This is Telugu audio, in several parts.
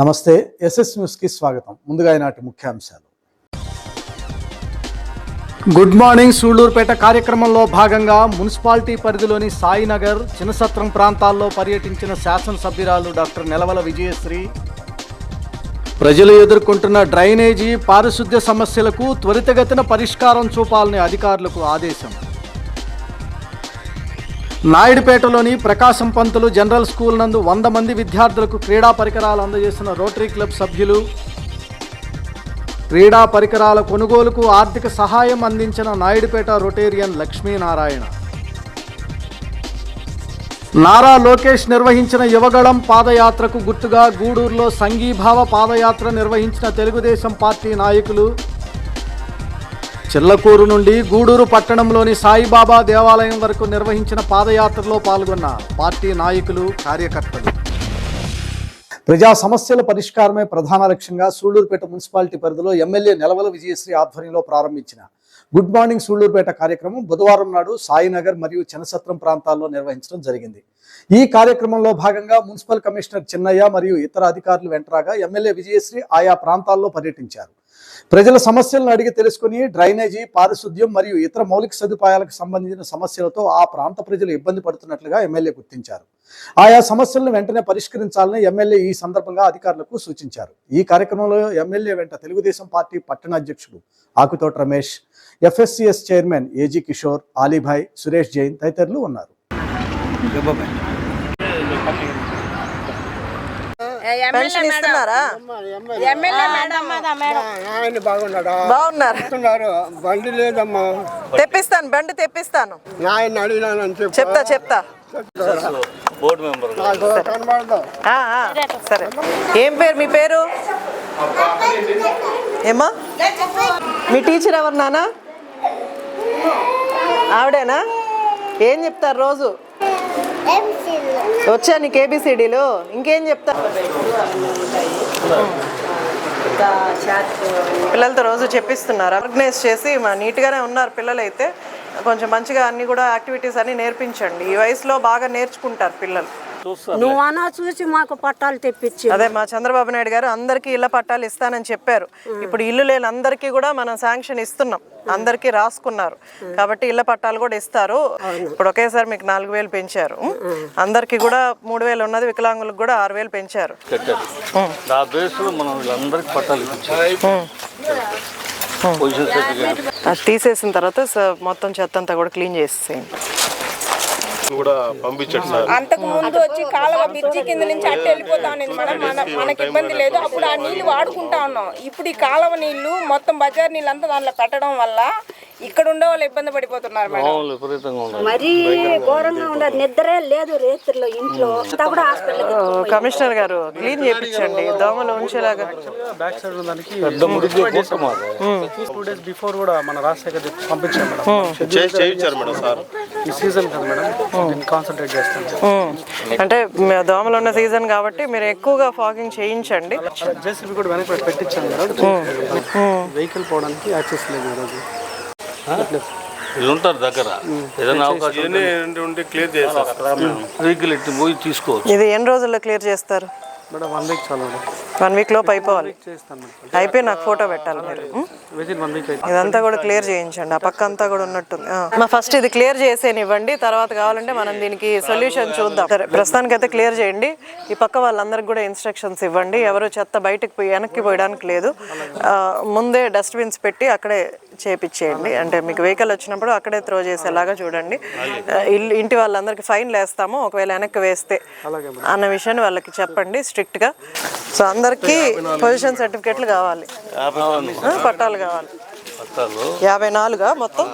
నమస్తే, ఎస్ఎస్ న్యూస్కి స్వాగతం. ముందుగా ఈనాటి ముఖ్యాంశాలు. గుడ్ మార్నింగ్ సూళ్లూరుపేట కార్యక్రమంలో భాగంగా మున్సిపాలిటీ పరిధిలోని సాయినగర్, చిన్నసత్రం ప్రాంతాల్లో పర్యటించిన శాసనసభ్యురాలు డాక్టర్ నెలవల విజయశ్రీ ప్రజలు ఎదుర్కొంటున్న డ్రైనేజీ, పారిశుద్ధ్య సమస్యలకు త్వరితగతిన పరిష్కారం చూపాలని అధికారులకు ఆదేశం. నాయుడుపేటలోని ప్రకాశం పంతులు జనరల్ స్కూల్ నందు 100 మంది విద్యార్థులకు క్రీడా పరికరాలు అందజేసిన రోటరీ క్లబ్ సభ్యులు. క్రీడా పరికరాల కొనుగోలుకు ఆర్థిక సహాయం అందించిన నాయుడుపేట రొటేరియన్ లక్ష్మీనారాయణ. నారా లోకేష్ నిర్వహించిన యువగళం పాదయాత్రకు గుర్తుగా గూడూరులో సంఘీభావ పాదయాత్ర నిర్వహించిన తెలుగుదేశం పార్టీ నాయకులు. చిల్లకూరు నుండి గూడూరు పట్టణంలోని సాయిబాబా దేవాలయం వరకు నిర్వహించిన పాదయాత్రలో పాల్గొన్న పార్టీ నాయకులు, కార్యకర్తలు. ప్రజా సమస్యల పరిష్కారమే ప్రధాన లక్ష్యంగా సూళ్లూరుపేట మున్సిపాలిటీ పరిధిలో ఎమ్మెల్యే నెలవల విజయశ్రీ ఆధ్వర్యంలో ప్రారంభించిన గుడ్ మార్నింగ్ సూళ్లూరుపేట కార్యక్రమం బుధవారం నాడు సాయినగర్ మరియు చిన్నసత్రం ప్రాంతాల్లో నిర్వహించడం జరిగింది. ఈ కార్యక్రమంలో భాగంగా మున్సిపల్ కమిషనర్ చిన్నయ్య మరియు ఇతర అధికారులు వెంటరాగా ఎమ్మెల్యే విజయశ్రీ ఆయా ప్రాంతాల్లో పర్యటించారు. ప్రజల సమస్యలను అడిగి తెలుసుకుని డ్రైనేజీ, పారిశుద్ధ్యం మరియు ఇతర మౌలిక సదుపాయాలకు సంబంధించిన సమస్యలతో ఆ ప్రాంత ప్రజలు ఇబ్బంది పడుతున్నట్లుగా ఎమ్మెల్యే గుర్తించారు. ఆయా సమస్యలను వెంటనే పరిష్కరించాలని ఎమ్మెల్యే ఈ సందర్భంగా అధికారులకు సూచించారు. ఈ కార్యక్రమంలో ఎమ్మెల్యే వెంట తెలుగుదేశం పార్టీ పట్టణ అధ్యక్షుడు Akuthota Ramesh, FSCS chairman AG Kishore, ఆలీభాయ్, Suresh Jain తదితరులు ఉన్నారు. బండి లేదమ్మా, తెప్పిస్తాను, బండి తెప్పిస్తాను. చెప్తా సరే. ఏం పేరు మీ పేరు? ఏమా మీ టీచర్ ఎవరు నాన్న? ఆవిడేనా? ఏం చెప్తారు రోజు? వచ్చా నీకు ఏబిసిడీలు? ఇంకేం చెప్తా? పిల్లలతో రోజు చెప్పిస్తున్నారు, ఆర్గనైజ్ చేసి నీట్గానే ఉన్నారు పిల్లలు. అయితే కొంచెం మంచిగా అన్ని కూడా యాక్టివిటీస్ అన్ని నేర్పించండి. ఈ వయసులో బాగా నేర్చుకుంటారు పిల్లలు. నువ్వు అన్నా చూసి మాకు పట్టాలు తెప్పించి. అదే మా చంద్రబాబు నాయుడు గారు అందరికీ ఇళ్ల పట్టాలు ఇస్తానని చెప్పారు. ఇప్పుడు ఇల్లు లేని అందరికీ కూడా మనం శాంక్షన్ ఇస్తున్నాం, అందరికీ రాసుకున్నారు కాబట్టి ఇళ్ల పట్టాలు కూడా ఇస్తారు. ఇప్పుడు ఒకేసారి మీకు 4000 పెంచారు, అందరికి కూడా 3000 ఉన్నది, వికలాంగులకు కూడా 6000 పెంచారు. అది తీసేసిన తర్వాత మొత్తం చెత్త అంతా కూడా క్లీన్ చేసేయండి. అంతకు ముందు వచ్చి కాలువ బ్రిడ్జి కింద నుంచి అట్టు వెళ్ళిపోతా ఉన్నది మేడం. మనకి ఇబ్బంది లేదు, అప్పుడు ఆ నీళ్లు వాడుకుంటా ఉన్నాం. ఇప్పుడు ఈ కాలువ నీళ్లు మొత్తం బజార్ నీళ్ళు అంతా దాంట్లో పెట్టడం వల్ల ఇక్కడ ఉండే వాళ్ళు ఇబ్బంది పడిపోతున్నారు మేడం. మరీ ఘోరంగా ఉండదు, నిద్రే లేదు రేతుల్లో ఇంట్లో. కమిషనర్ గారు క్లీన్ చేయించండి, దోమలు ఉంచేలాగా. బ్యాక్ సైడ్ దానికి 2 days బిఫోర్ కూడా మన రాజశేఖర్ పంపించాం మేడం. ఈ సీజన్ కదా మేడం, కాన్సన్ట్రేట్ చేస్తాం. అంటే దోమలు ఉన్న సీజన్ కాబట్టి మీరు ఎక్కువగా ఫాగింగ్ చేయించండి. జేసీబీ కూడా వెనక పెట్టించాను మేడం, వెహికల్ పోవడానికి యాక్సెస్ లేదు ఈరోజు. ఉంటారు దగ్గర, ఏదైనా అవకాశం క్లియర్ చేస్తారు, వెహికల్ ఎట్టి పోయి తీసుకోవచ్చు. ఇది ఎన్ని రోజుల్లో క్లియర్ చేస్తారు మేడం? 1 week చాలు మేడం. 1 week లోపు అయిపోవాలి. అయిపోయి నాకు ఫోటో పెట్టాలి మీరు. ఇదంతా కూడా క్లియర్ చేయించండి, ఆ పక్క అంతా కూడా ఉన్నట్టుంది. ఫస్ట్ ఇది క్లియర్ చేసేనివ్వండి, తర్వాత కావాలంటే మనం దీనికి సొల్యూషన్ చూద్దాం. సరే, ప్రస్తుతానికి అయితే క్లియర్ చేయండి. ఈ పక్క వాళ్ళందరికి కూడా ఇన్స్ట్రక్షన్స్ ఇవ్వండి, ఎవరు చెత్త బయటకు పోయి వెనక్కి పోయడానికి లేదు. ముందే డస్ట్బిన్స్ పెట్టి అక్కడే చేపించేయండి, అంటే మీకు వెహికల్ వచ్చినప్పుడు అక్కడే త్రో చేసేలాగా చూడండి. ఇంటి వాళ్ళందరికీ ఫైన్లు వేస్తాము ఒకవేళ వెనక్కి వేస్తే అన్న విషయాన్ని వాళ్ళకి చెప్పండి స్ట్రిక్ట్గా. సో అందరికీ పొజిషన్ సర్టిఫికెట్లు కావాలి, పట్టాలు కావాలి. 54 మొత్తం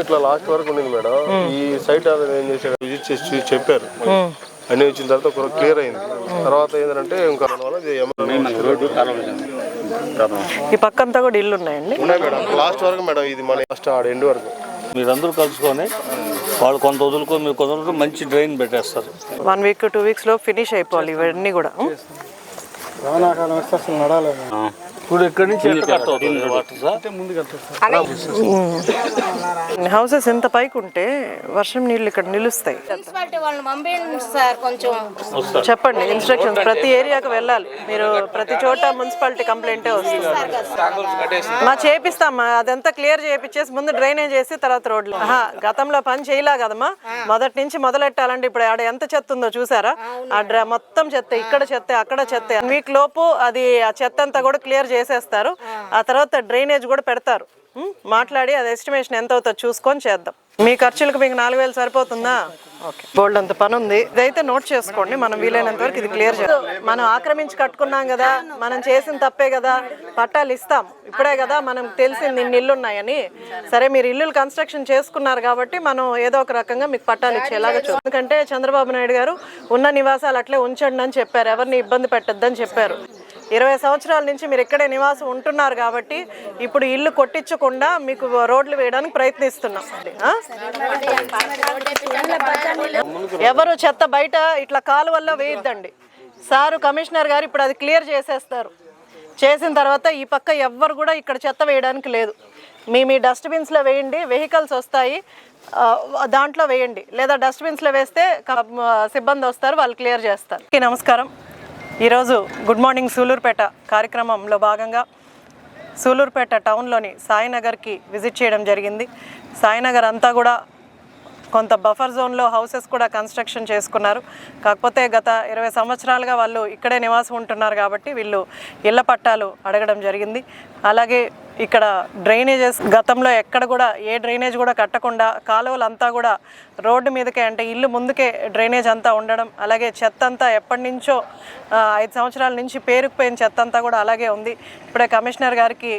ఇట్లా లాస్ట్ వరకు ఉండేది మేడం. ఈ సైట్ ఏం చేశారు, విజిట్ చేసి చెప్పారు, అన్ని వచ్చిన తర్వాత క్లియర్ అయింది. తర్వాత ఏంటంటే ఇంకా ఈ పక్క అంతా కూడా ఇల్లు ఉన్నాయండి, ఉన్నాయి మేడం. లాస్ట్ వరకు మేడం, ఇది మన లాస్ట్ ఆడ ఎండ్ వరకు మీరందరూ కలుసుకొని వాళ్ళు కొంత వదులుకొని మీరు కొంత మంచి డ్రైన్ పెట్టేస్తారు. 1 week 2 weeks లో ఫినిష్ అయిపోవాలి ఇవన్నీ కూడా. ఇప్పుడు ఇక్కడి నుంచి ఎంత కట్ అవుతుంది వాటర్ సార్? అంటే ముందుకు వెళ్తారు సార్. హౌసెస్ ఎంత పైకి ఉంటే వర్షం నీళ్ళు ఇక్కడ నిలుస్తాయి. మున్సిపాలిటీ వాళ్ళని పంపేయండి సార్ కొంచెం. చెప్పండి ఇన్స్ట్రక్షన్స్, ప్రతి ఏరియాకు వెళ్ళాలి మీరు, ప్రతి చోట మున్సిపాలిటీ కంప్లైంటే వస్తుంది. మా చేపిస్తామా, అదంతా క్లియర్ చేయించేసి ముందు డ్రైనేజ్ చేసి తర్వాత రోడ్లు. గతంలో పని చేయలే కదమ్మా, మొదటి నుంచి మొదలెట్టాలంటే ఇప్పుడు ఆడ ఎంత చెత్త ఉందో చూసారా? ఆ మొత్తం చెత్త, ఇక్కడ చెత్త, అక్కడ చెత్త. వీక్ లోపు అది ఆ చెత్త అంతా కూడా క్లియర్ చేసేస్తారు. ఆ తర్వాత డ్రైనేజ్ కూడా పెడతారు. మాట్లాడి అది ఎస్టిమేషన్ ఎంత అవుతుందో చూసుకొని చేద్దాం. మీ ఖర్చులకు మీకు 4,000 సరిపోతుందా? ఓకే, బోల్డ్ అంత పని ఉంది. ఇదైతే నోట్ చేసుకోండి, మనం వీలైనంత వరకు ఇది క్లియర్ చేద్దాం. మనం ఆక్రమించి కట్టుకున్నాం కదా, మనం చేసిన తప్పే కదా, పట్టాలు ఇస్తాం. ఇప్పుడే కదా మనం తెలిసింది ఇన్ని ఇల్లు ఉన్నాయని. సరే, మీరు ఇల్లులు కన్స్ట్రక్షన్ చేసుకున్నారు కాబట్టి మనం ఏదో ఒక రకంగా మీకు పట్టాలు ఇచ్చేలాగా చూద్దాం. ఎందుకంటే చంద్రబాబు నాయుడు గారు ఉన్న నివాసాలు అట్లే ఉంచండి అని చెప్పారు, ఎవరిని ఇబ్బంది పెట్టొద్దని చెప్పారు. 20 సంవత్సరాల నుంచి మీరు ఇక్కడే నివాసం ఉంటున్నారు కాబట్టి ఇప్పుడు ఇల్లు కొట్టించకుండా మీకు రోడ్లు వేయడానికి ప్రయత్నిస్తున్నాం. ఎవరు చెత్త బయట ఇట్లా కాలువల్లో వేయద్దండి. సారు కమిషనర్ గారు ఇప్పుడు అది క్లియర్ చేసేస్తారు. చేసిన తర్వాత ఈ పక్క ఎవ్వరు కూడా ఇక్కడ చెత్త వేయడానికి లేదు. మీ డస్ట్బిన్స్లో వేయండి, వెహికల్స్ వస్తాయి దాంట్లో వేయండి, లేదా డస్ట్బిన్స్లో వేస్తే సిబ్బంది వస్తారు, వాళ్ళు క్లియర్ చేస్తారు. నమస్కారం. ఈరోజు గుడ్ మార్నింగ్ సూలూరుపేట కార్యక్రమంలో భాగంగా సూలూరుపేట టౌన్లోని సాయినగర్కి విజిట్ చేయడం జరిగింది. సాయినగర్ అంతా కూడా కొంత బఫర్ జోన్లో హౌసెస్ కూడా కన్స్ట్రక్షన్ చేసుకున్నారు. కాకపోతే గత 20 సంవత్సరాలుగా వాళ్ళు ఇక్కడే నివాసం ఉంటున్నారు కాబట్టి వీళ్ళు ఇళ్ల పట్టాలు అడగడం జరిగింది. అలాగే ఇక్కడ డ్రైనేజెస్ గతంలో ఎక్కడ కూడా ఏ డ్రైనేజ్ కూడా కట్టకుండా కాలువలంతా కూడా రోడ్డు మీదకే, అంటే ఇల్లు ముందుకే డ్రైనేజ్ అంతా ఉండడం, అలాగే చెత్త అంతా ఎప్పటి నుంచో 5 సంవత్సరాల నుంచి పేరుకుపోయిన చెత్త అంతా కూడా అలాగే ఉంది. ఇప్పుడే కమిషనర్ గారికి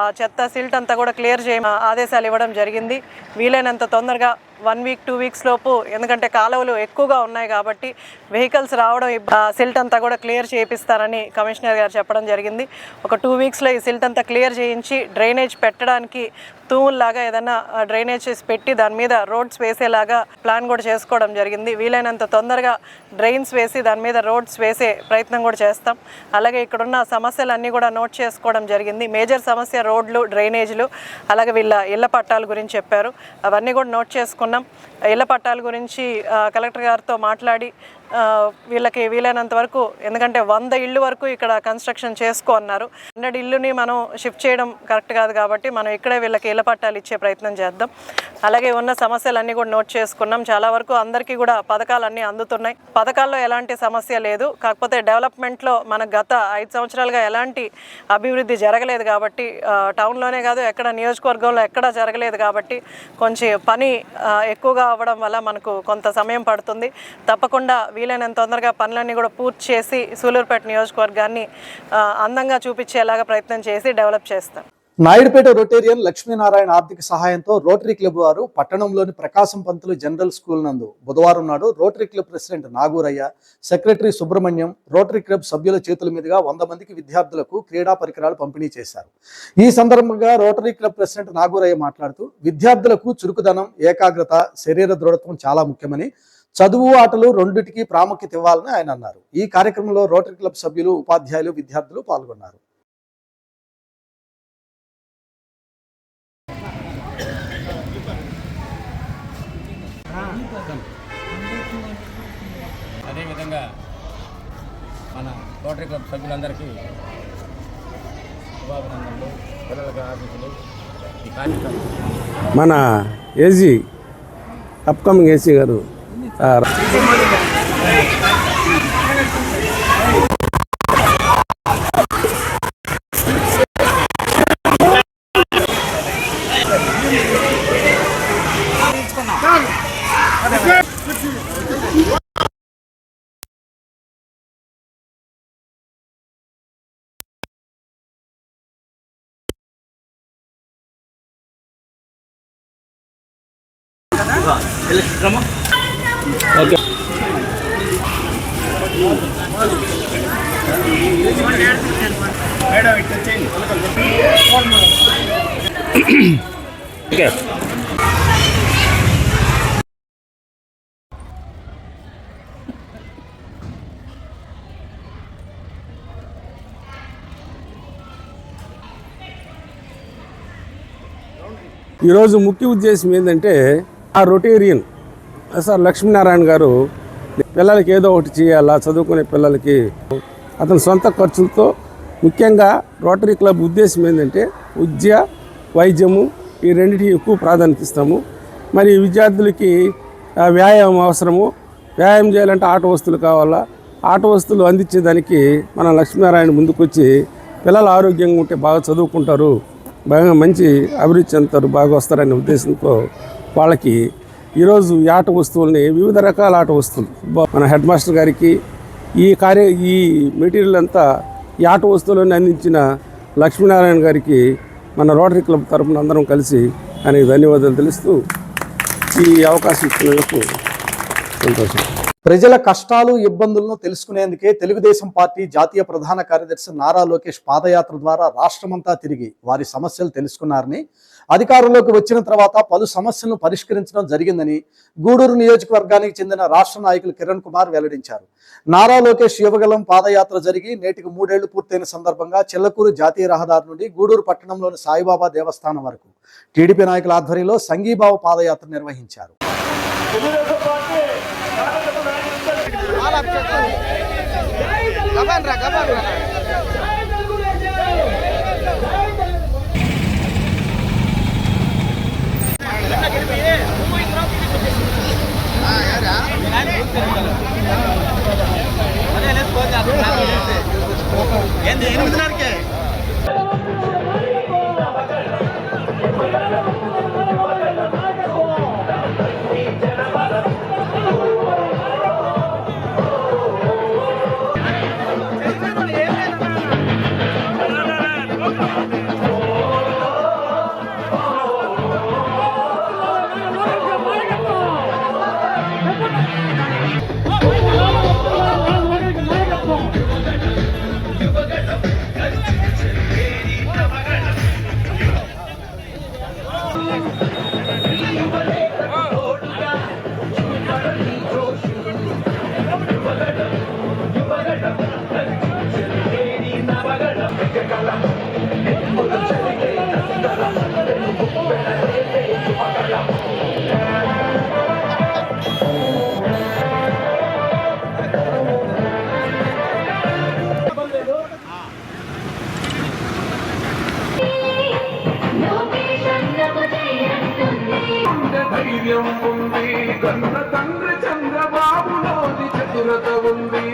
ఆ చెత్త సిల్ట్ అంతా కూడా క్లియర్ ఆదేశాలు ఇవ్వడం జరిగింది. వీలైనంత తొందరగా 1 వీక్ 2 వీక్స్ లోపు, ఎందుకంటే కాలువలు ఎక్కువగా ఉన్నాయి కాబట్టి వెహికల్స్ రావడం, సిల్ట్ అంతా కూడా క్లియర్ చేయిస్తారని కమిషనర్ గారు చెప్పడం జరిగింది. ఒక 2 వీక్స్లో ఈ సిల్ట్ అంతా క్లియర్ చేయించి డ్రైనేజ్ పెట్టడానికి తూముల్లాగా ఏదైనా డ్రైనేజెస్ పెట్టి దాని మీద రోడ్స్ వేసేలాగా ప్లాన్ కూడా చేసుకోవడం జరిగింది. వీలైనంత తొందరగా డ్రైన్స్ వేసి దాని మీద రోడ్స్ వేసే ప్రయత్నం కూడా చేస్తాం. అలాగే ఇక్కడున్న సమస్యలన్నీ కూడా నోట్ చేసుకోవడం జరిగింది. మేజర్ సమస్య రోడ్లు, డ్రైనేజీలు, అలాగే వీళ్ళ ఇళ్ల పట్టాల గురించి చెప్పారు, అవన్నీ కూడా నోట్ చేసుకున్నాం. ఇళ్ల పట్టాల గురించి కలెక్టర్ గారితో మాట్లాడి వీళ్ళకి వీలైనంత వరకు, ఎందుకంటే 100 ఇళ్ళు వరకు ఇక్కడ కన్స్ట్రక్షన్ చేసుకో అన్నారు. 100 ఇల్లుని మనం షిఫ్ట్ చేయడం కరెక్ట్ కాదు కాబట్టి మనం ఇక్కడే వీళ్ళకి ఇళ్ల పట్టాలు ఇచ్చే ప్రయత్నం చేద్దాం. అలాగే ఉన్న సమస్యలన్నీ కూడా నోట్ చేసుకున్నాం. చాలా వరకు అందరికీ కూడా పథకాలన్నీ అందుతున్నాయి. పథకాల్లో ఎలాంటి సమస్య లేదు. కాకపోతే డెవలప్మెంట్లో మన గత 5 సంవత్సరాలుగా ఎలాంటి అభివృద్ధి జరగలేదు కాబట్టి, టౌన్లోనే కాదు ఎక్కడ నియోజకవర్గంలో ఎక్కడా జరగలేదు కాబట్టి కొంచెం పని ఎక్కువగా అవ్వడం వల్ల మనకు కొంత సమయం పడుతుంది. తప్పకుండా వీలైనంత తొందరగా పనులన్నీ కూడా పూర్తి చేసి సూలూరుపేట నియోజకవర్గాన్ని అందంగా చూపించేలాగా ప్రయత్నం చేసి డెవలప్ చేస్తాం. నాయుడుపేట రొటేరియన్ లక్ష్మీనారాయణ ఆర్థిక సహాయంతో రోటరీ క్లబ్ వారు పట్టణంలోని ప్రకాశం పంతులు జనరల్ స్కూల్ నందు బుధవారం నాడు rotary club president Nagurayya, secretary Subrahmanyam, rotary club సభ్యుల చేతుల మీదుగా 100 మందికి విద్యార్థులకు క్రీడా పరికరాలు పంపిణీ చేశారు. ఈ సందర్భంగా రోటరీ క్లబ్ ప్రెసిడెంట్ నాగూరయ్య మాట్లాడుతూ, విద్యార్థులకు చురుకుదనం, ఏకాగ్రత, శరీర దృఢత్వం చాలా ముఖ్యమని, చదువు, ఆటలు రెండింటికి ప్రాముఖ్యత ఇవ్వాలని ఆయన అన్నారు. ఈ కార్యక్రమంలో రోటరీ క్లబ్ సభ్యులు, ఉపాధ్యాయులు, విద్యార్థులు పాల్గొన్నారు. అదేవిధంగా మన రోటరీ క్లబ్ సభ్యులందరికీ శుభాభినందనలు, పిల్లలకి ఆశీస్సులు. ఈ కార్యక్రమం మన ఏజీ అప్కమింగ్ ఏసీ గారు ఓకే. ఓకే. ఈరోజు ముఖ్య ఉద్దేశం ఏంటంటే ఆ రొటేరియన్ సార్ లక్ష్మీనారాయణ గారు పిల్లలకి ఏదో ఒకటి చేయాలా, చదువుకునే పిల్లలకి అతని సొంత ఖర్చులతో ముఖ్యంగా రోటరీ క్లబ్ ఉద్దేశం ఏంటంటే విద్య, వైద్యము ఈ రెండింటికి ఎక్కువ ప్రాధాన్యత ఇస్తాము. మరి విద్యార్థులకి వ్యాయామం అవసరము, వ్యాయామం చేయాలంటే ఆట వస్తువులు కావాలా, ఆట వస్తువులు అందించేదానికి మన లక్ష్మీనారాయణ ముందుకొచ్చి పిల్లలు ఆరోగ్యంగా ఉంటే బాగా చదువుకుంటారు, బాగా మంచి అభివృద్ధి చెందుతారు, బాగా వస్తారనే ఉద్దేశంతో వాళ్ళకి ఈరోజు ఈ ఆట వస్తువుల్ని వివిధ రకాల ఆట వస్తువులు మన హెడ్ మాస్టర్ గారికి ఈ మెటీరియల్ అంతా ఈ ఆట వస్తువులను అందించిన లక్ష్మీనారాయణ గారికి మన రోటరీ క్లబ్ తరఫున అందరం కలిసి ఆయనకి ధన్యవాదాలు తెలుస్తూ ఈ అవకాశం ఇచ్చినందుకు సంతోషం. ప్రజల కష్టాలు ఇబ్బందులను తెలుసుకునేందుకే తెలుగుదేశం పార్టీ జాతీయ ప్రధాన కార్యదర్శి నారా లోకేష్ పాదయాత్ర ద్వారా రాష్ట్రమంతా తిరిగి వారి సమస్యలు తెలుసుకున్నారని, అధికారంలోకి వచ్చిన తర్వాత పలు సమస్యలను పరిష్కరించడం జరిగిందని గూడూరు నియోజకవర్గానికి చెందిన రాష్ట్ర నాయకులు కిరణ్ కుమార్ వెల్లడించారు. నారా లోకేష్ యువగలం పాదయాత్ర జరిగి నేటికి 3 ఏళ్లు పూర్తయిన సందర్భంగా చిల్లకూరు జాతీయ రహదారి నుండి గూడూరు పట్టణంలోని సాయిబాబా దేవస్థానం వరకు టీడీపీ నాయకుల ఆధ్వర్యంలో సంఘీభావ పాదయాత్ర నిర్వహించారు. ధైర్యం ఉంది, కన్న తండ్రి చంద్రబాబులోని చతురత ఉంది,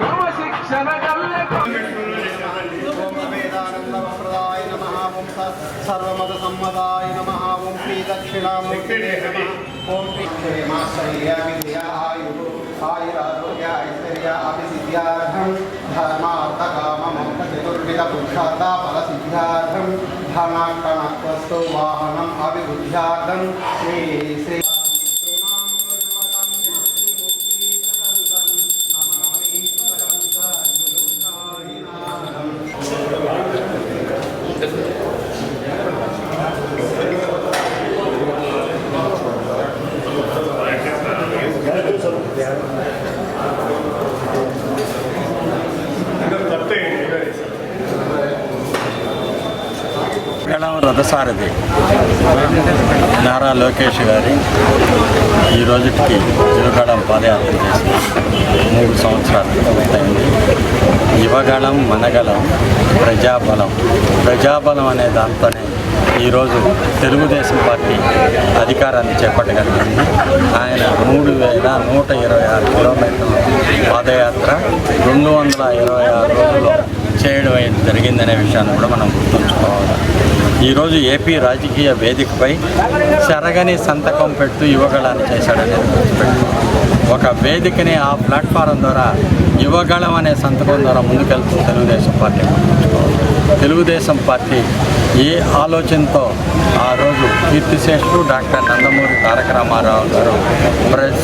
క్రమశిక్షణ సర్వమత సమ్మదాయ నమః. ఓం శ్రీ దక్షిణామూర్తి నమః. ఓం ఆయురారోగ్య ఐశ్వర్య అభిసిద్ధ్యార్థం ధర్మార్థ కామ మోక్ష చతుర్విధ పురుషార్థ ఫల సిద్ధ్యార్థం ధనాకణస్తో వాహనం అభివృద్ధ్యార్థం శ్రీ శ్రీ రథసారథి నారా లోకేష్ గారి ఈ రోజుకి యువగళం పాదయాత్ర చేసి 3 సంవత్సరాలు పూర్తయింది. యువగళం, మనగళం, ప్రజాబలం అనే దాంతోనే ఈరోజు తెలుగుదేశం పార్టీ అధికారాన్ని చేపట్టగలిగింది. ఆయన 3126 కిలోమీటర్ల పాదయాత్ర 226 రోజుల్లో చేయడం జరిగిందనే విషయాన్ని కూడా మనం గుర్తుంచుకోవాలి. ఈరోజు ఏపీ రాజకీయ వేదికపై చెరగని సంతకం పెడుతూ యువగళాన్ని చేశాడనేది గుర్తుపెట్టు. ఒక వేదికని ఆ ప్లాట్ఫారం ద్వారా యువగళం అనే సంతకం ద్వారా ముందుకెళ్తుంది తెలుగుదేశం పార్టీ. తెలుగుదేశం పార్టీ ఏ ఆలోచనతో ఆ రోజు కీర్తిశేషులు డాక్టర్ నందమూరి తారక రామారావు గారు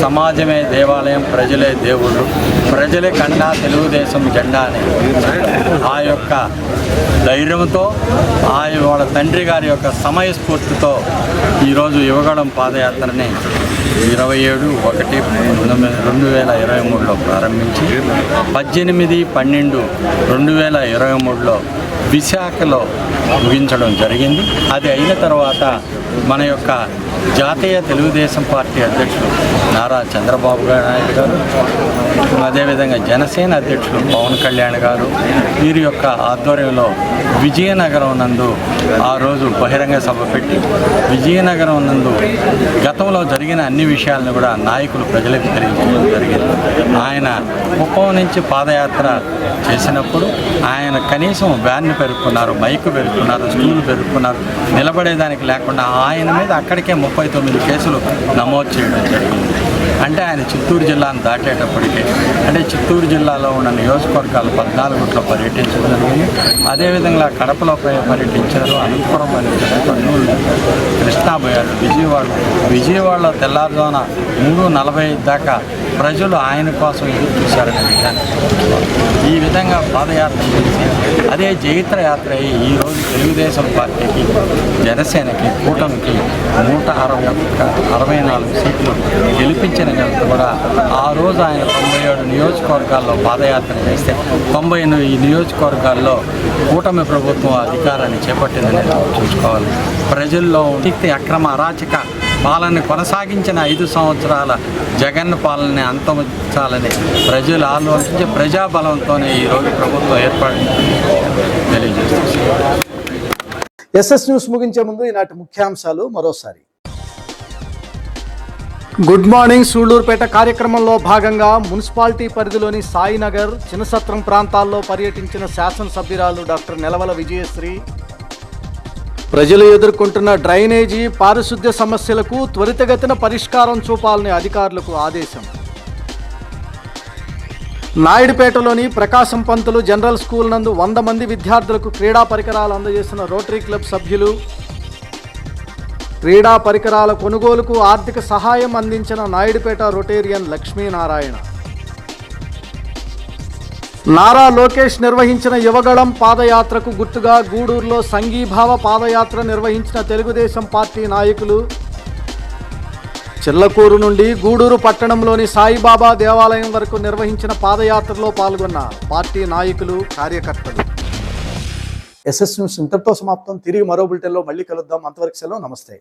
సమాజమే దేవాలయం, ప్రజలే దేవుళ్ళు, ప్రజలే కండా తెలుగుదేశం జెండా అని ఆ యొక్క ధైర్యంతో వాళ్ళ తండ్రి గారి యొక్క సమయస్ఫూర్తితో ఈరోజు యువగళం పాదయాత్రని 27/1/2023లో ప్రారంభించి 18/12/2023లో విశాఖలో ముగించడం జరిగింది. అది అయిన తర్వాత మన యొక్క జాతీయ తెలుగుదేశం పార్టీ అధ్యక్షులు నారా చంద్రబాబు నాయుడు గారు, అదేవిధంగా జనసేన అధ్యక్షులు పవన్ కళ్యాణ్ గారు వీరి యొక్క ఆధ్వర్యంలో విజయనగరం నందు ఆ రోజు బహిరంగ సభ పెట్టి విజయనగరం నందు గతంలో జరిగిన అన్ని విషయాలను కూడా నాయకులు ప్రజలకు తెలియజేయడం జరిగింది. ఆయన కుప్పం నుంచి పాదయాత్ర చేసినప్పుడు ఆయన కనీసం వ్యాన్ పెరుక్కున్నారు, మైక్ పెరుక్కున్నారు, స్టూల్ పెరుక్కున్నారు, నిలబడేదానికి లేకుండా ఆయన మీద అక్కడికే 39 కేసులు నమోదు చేయడం జరిగింది. అంటే ఆయన చిత్తూరు జిల్లాను దాటేటప్పటికే, అంటే చిత్తూరు జిల్లాలో ఉన్న నియోజకవర్గాలు 14 పర్యటించడం జరిగింది. అదేవిధంగా కడపలో పర్యటించారు, అనంతపురం పర్యటించారు, కర్నూలు, కృష్ణా పోయారు, విజయవాడలో తెల్లారుజామున 3:45 దాకా ప్రజలు ఆయన కోసం ఎదురు చూశారనే విషయాన్ని ఈ విధంగా పాదయాత్ర చేసి అదే జైత్ర యాత్ర అయ్యి ఈరోజు తెలుగుదేశం పార్టీకి, జనసేనకి, కూటమికి 164 సీట్లు గెలిపించిన ఘనత కూడా ఆ రోజు ఆయన 97 నియోజకవర్గాల్లో పాదయాత్ర చేస్తే 90 నియోజకవర్గాల్లో కూటమి ప్రభుత్వం అధికారాన్ని చేపట్టిందని చూసుకోవాలి. ప్రజల్లో అక్రమ అరాచక పాలన కొనసాగించిన 5 సంవత్సరాల జగన్ పాలనని అంతమించాలని ప్రజలు ఆలోచించి ప్రజాబలంతోనే ఈరోజు ప్రభుత్వం ఏర్పాటు తెలియజేస్తున్నారు. ఎస్ఎస్ న్యూస్ ముగించే ముందు ఈనాటి ముఖ్యాంశాలు మరోసారి. గుడ్ మార్నింగ్ సూళ్లూరుపేట కార్యక్రమంలో భాగంగా మున్సిపాలిటీ పరిధిలోని సాయినగర్, చిన్నసత్రం ప్రాంతాల్లో పర్యటించిన శాసనసభ్యురాలు డాక్టర్ నెలవల విజయశ్రీ ప్రజలు ఎదుర్కొంటున్న డ్రైనేజీ, పారిశుద్ధ్య సమస్యలకు త్వరితగతిన పరిష్కారం చూపాలని అధికారులకు ఆదేశం. నాయుడుపేటలోని ప్రకాశం పంతులు జనరల్ స్కూల్ నందు 100 మంది విద్యార్థులకు క్రీడా పరికరాలు అందజేసిన రోటరీ క్లబ్ సభ్యులు. క్రీడా పరికరాల కొనుగోలుకు ఆర్థిక సహాయం అందించిన నాయుడుపేట రొటేరియన్ లక్ష్మీనారాయణ. నారా లోకేష్ నిర్వహించిన యువగళం పాదయాత్రకు గుర్తుగా గూడూరులో సంఘీభావ పాదయాత్ర నిర్వహించిన తెలుగుదేశం పార్టీ నాయకులు. చిల్లకూరు నుండి గూడూరు పట్టణంలోని సాయిబాబా దేవాలయం వరకు నిర్వహించిన పాదయాత్రలో పాల్గొన్న పార్టీ నాయకులు, కార్యకర్తలు. ఎస్ఎస్ న్యూస్ ఇంతటితో సమాప్తం. తిరిగి మరో బులెటిన్లో మళ్ళీ కలుద్దాం. అంతవరకు సెలవు. నమస్తే.